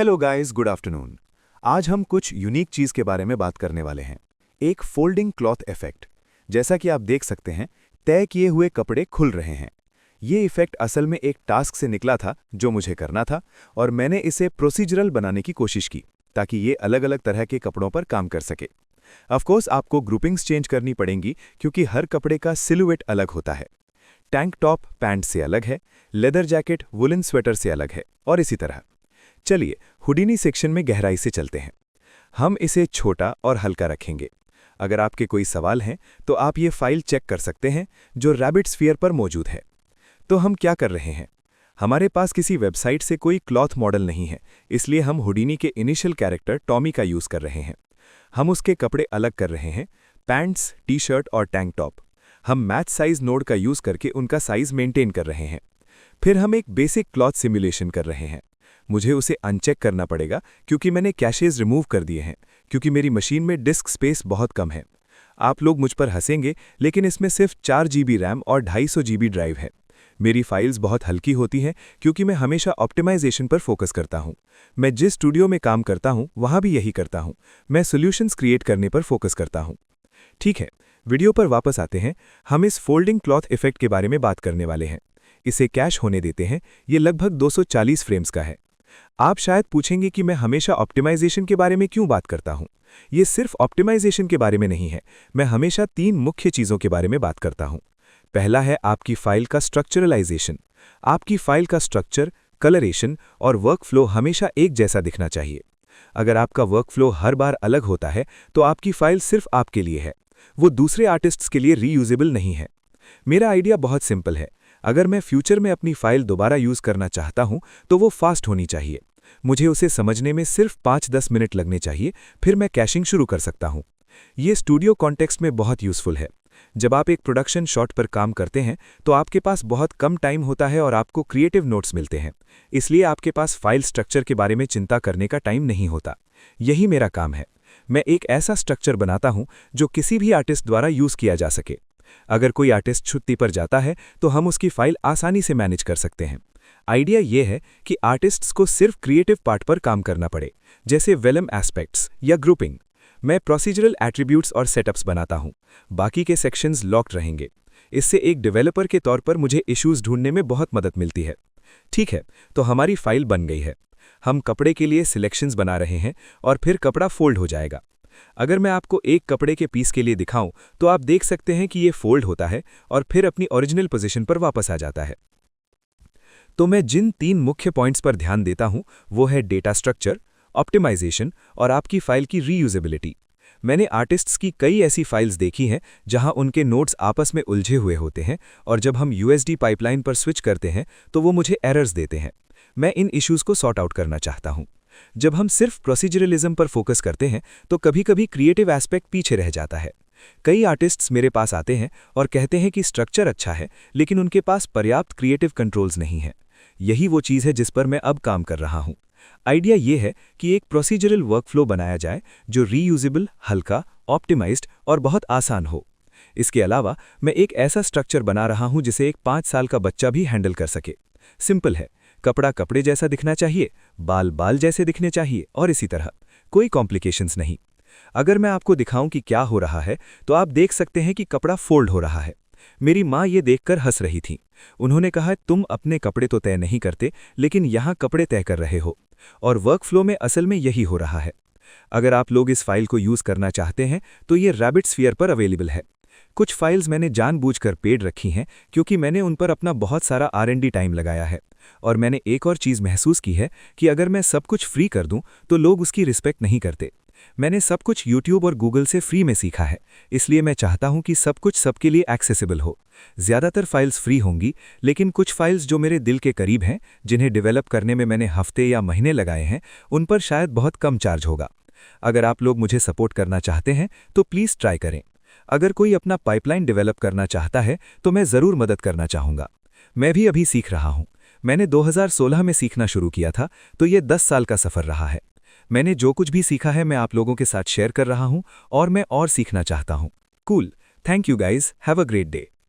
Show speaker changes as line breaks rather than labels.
Hello guys, good afternoon. आज हम कुछ यूनिक चीज़ के बारे में बात करने वाले हैं। एक फोल्डिंग क्लॉथ इफेक्ट। जैसा कि आप देख सकते हैं, तय किए हुए कपड़े खुल रहे हैं। ये इफेक्ट असल में एक टास्क से निकला था जो मुझे करना था, और मैंने इसे प्रोसीजरल बनाने की कोशिश की ताकि ये अलग अलग तरह के कपड़ों पर काम कर सके। ऑफ कोर्स आपको ग्रुपिंग्स चेंज करनी पड़ेंगी क्योंकि हर कपड़े का सिलुएट अलग होता है। टैंक टॉप पैंट से अलग है, लेदर जैकेट वुलन स्वेटर से अलग है, और इसी तरह। चलिए हुडीनी सेक्शन में गहराई से चलते हैं। हम इसे छोटा और हल्का रखेंगे। अगर आपके कोई सवाल हैं तो आप ये फाइल चेक कर सकते हैं जो रैबिट स्फीयर पर मौजूद है। तो हम क्या कर रहे हैं? हमारे पास किसी वेबसाइट से कोई क्लॉथ मॉडल नहीं है, इसलिए हम हुडीनी के इनिशियल कैरेक्टर टॉमी का यूज़ कर रहे हैं। हम उसके कपड़े अलग कर रहे हैं, पैंट्स, टी शर्ट और टैंक टॉप। हम मैच साइज नोड का यूज़ करके उनका साइज मेंटेन कर रहे हैं। फिर हम एक बेसिक क्लॉथ सिमुलेशन कर रहे हैं। मुझे उसे अनचेक करना पड़ेगा क्योंकि मैंने कैशेज रिमूव कर दिए हैं, क्योंकि मेरी मशीन में डिस्क स्पेस बहुत कम है। आप लोग मुझ पर हंसेंगे, लेकिन इसमें सिर्फ 4 GB रैम और 250 GB ड्राइव है। मेरी फाइल्स बहुत हल्की होती हैं क्योंकि मैं हमेशा ऑप्टिमाइजेशन पर फोकस करता हूं। मैं जिस स्टूडियो में काम करता हूं वहां भी यही करता हूं। मैं सॉल्यूशंस क्रिएट करने पर फोकस करता हूं। ठीक है, वीडियो पर वापस आते हैं। हम इस फोल्डिंग क्लॉथ इफेक्ट के बारे में बात करने वाले हैं। इसे कैश होने देते हैं। ये लगभग 240 फ्रेम्स का है। आप शायद पूछेंगे कि मैं हमेशा ऑप्टिमाइजेशन के बारे में क्यों बात करता हूं। ये सिर्फ ऑप्टिमाइजेशन के बारे में नहीं है। मैं हमेशा 3 मुख्य चीज़ों के बारे में बात करता हूं। पहला है आपकी फाइल का स्ट्रक्चरलाइजेशन। आपकी फाइल का स्ट्रक्चर, कलरेशन और वर्कफ्लो हमेशा एक जैसा दिखना चाहिए। अगर आपका वर्कफ्लो हर बार अलग होता है तो आपकी फाइल सिर्फ आपके लिए है, वो दूसरे आर्टिस्ट्स के लिए रीयूजेबल नहीं है। मेरा आइडिया बहुत सिंपल है। अगर मैं फ्यूचर में अपनी फाइल दोबारा यूज़ करना चाहता हूं तो वो फास्ट होनी चाहिए। मुझे उसे समझने में सिर्फ 5-10 मिनट लगने चाहिए, फिर मैं कैशिंग शुरू कर सकता हूं। ये स्टूडियो कॉन्टेक्स्ट में बहुत यूज़फुल है। जब आप एक प्रोडक्शन शॉट पर काम करते हैं तो आपके पास बहुत कम टाइम होता है और आपको क्रिएटिव नोट्स मिलते हैं, इसलिए आपके पास फाइल स्ट्रक्चर के बारे में चिंता करने का टाइम नहीं होता। यही मेरा काम है। मैं एक ऐसा स्ट्रक्चर बनाता हूं जो किसी भी आर्टिस्ट द्वारा यूज़ किया जा सके। अगर कोई आर्टिस्ट छुट्टी पर जाता है तो हम उसकी फाइल आसानी से मैनेज कर सकते हैं। आइडिया यह है कि आर्टिस्ट्स को सिर्फ क्रिएटिव पार्ट पर काम करना पड़े, जैसे वेलम एस्पेक्ट्स या ग्रुपिंग। मैं प्रोसीजरल एट्रीब्यूट्स और सेटअप्स बनाता हूं। बाकी के सेक्शंस लॉक्ड रहेंगे। इससे एक डेवलपर के तौर पर मुझे इश्यूज ढूंढने में बहुत मदद मिलती है। ठीक है, तो हमारी फाइल बन गई है। हम कपड़े के लिए सिलेक्शंस बना रहे हैं और फिर कपड़ा फोल्ड हो जाएगा। अगर मैं आपको एक कपड़े के पीस के लिए दिखाऊं तो आप देख सकते हैं कि ये फोल्ड होता है और फिर अपनी ओरिजिनल पोजीशन पर वापस आ जाता है। तो मैं जिन 3 मुख्य पॉइंट्स पर ध्यान देता हूं वो है डेटा स्ट्रक्चर, ऑप्टिमाइजेशन और आपकी फाइल की रीयूजेबिलिटी। मैंने आर्टिस्ट्स की कई ऐसी फाइल्स देखी हैं जहां उनके नोड्स आपस में उलझे हुए होते हैं और जब हम यूएसडी पाइपलाइन पर स्विच करते हैं तो वो मुझे एरर्स देते हैं। मैं इन इश्यूज को सॉर्ट आउट करना चाहता हूं। जब हम सिर्फ प्रोसीजरलिज्म पर फोकस करते हैं तो कभी-कभी क्रिएटिव एस्पेक्ट पीछे रह जाता है। कई आर्टिस्ट्स मेरे पास आते हैं और कहते हैं कि स्ट्रक्चर अच्छा है, लेकिन उनके पास पर्याप्त क्रिएटिव कंट्रोल्स नहीं है। यही वो चीज़ है जिस पर मैं अब काम कर रहा हूं। आइडिया ये है कि एक प्रोसीजरल वर्कफ्लो बनाया जाए जो रीयूजेबल, हल्का, ऑप्टिमाइज्ड और बहुत आसान हो। इसके अलावा मैं एक ऐसा स्ट्रक्चर बना रहा हूं जिसे एक 5 साल का बच्चा भी हैंडल कर सके। सिंपल है, कपड़ा कपड़े जैसा दिखना चाहिए, बाल बाल जैसे दिखने चाहिए और इसी तरह। कोई कॉम्प्लिकेशंस नहीं। अगर मैं आपको दिखाऊं कि क्या हो रहा है तो आप देख सकते हैं कि कपड़ा फोल्ड हो रहा है। मेरी माँ ये देखकर हंस रही थी। उन्होंने कहा, तुम अपने कपड़े तो तय नहीं करते, लेकिन यहाँ कपड़े तय कर रहे हो। और वर्कफ्लो में असल में यही हो रहा है। अगर आप लोग इस फाइल को यूज़ करना चाहते हैं तो ये रैबिट स्फीयर पर अवेलेबल है। कुछ फाइल्स मैंने जानबूझकर पेड रखी हैं क्योंकि मैंने उन पर अपना बहुत सारा R&D टाइम लगाया है। और मैंने एक और चीज़ महसूस की है कि अगर मैं सब कुछ फ्री कर दूं तो लोग उसकी रिस्पेक्ट नहीं करते। मैंने सब कुछ YouTube और Google से फ्री में सीखा है, इसलिए मैं चाहता हूं कि सब कुछ सबके लिए एक्सेसिबल हो। ज़्यादातर फाइल्स फ्री होंगी, लेकिन कुछ फाइल्स जो मेरे दिल के करीब हैं, जिन्हें डेवलप करने में मैंने हफ्ते या महीने लगाए हैं, उन पर शायद बहुत कम चार्ज होगा। अगर आप लोग मुझे सपोर्ट करना चाहते हैं तो प्लीज़ ट्राई करें। अगर कोई अपना पाइपलाइन डेवलप करना चाहता है तो मैं ज़रूर मदद करना चाहूँगा। मैं भी अभी सीख रहा हूँ। मैंने 2016 में सीखना शुरू किया था, तो ये 10 साल का सफ़र रहा है। मैंने जो कुछ भी सीखा है मैं आप लोगों के साथ शेयर कर रहा हूं और मैं और सीखना चाहता हूं। Cool. Thank you guys. Have a great day.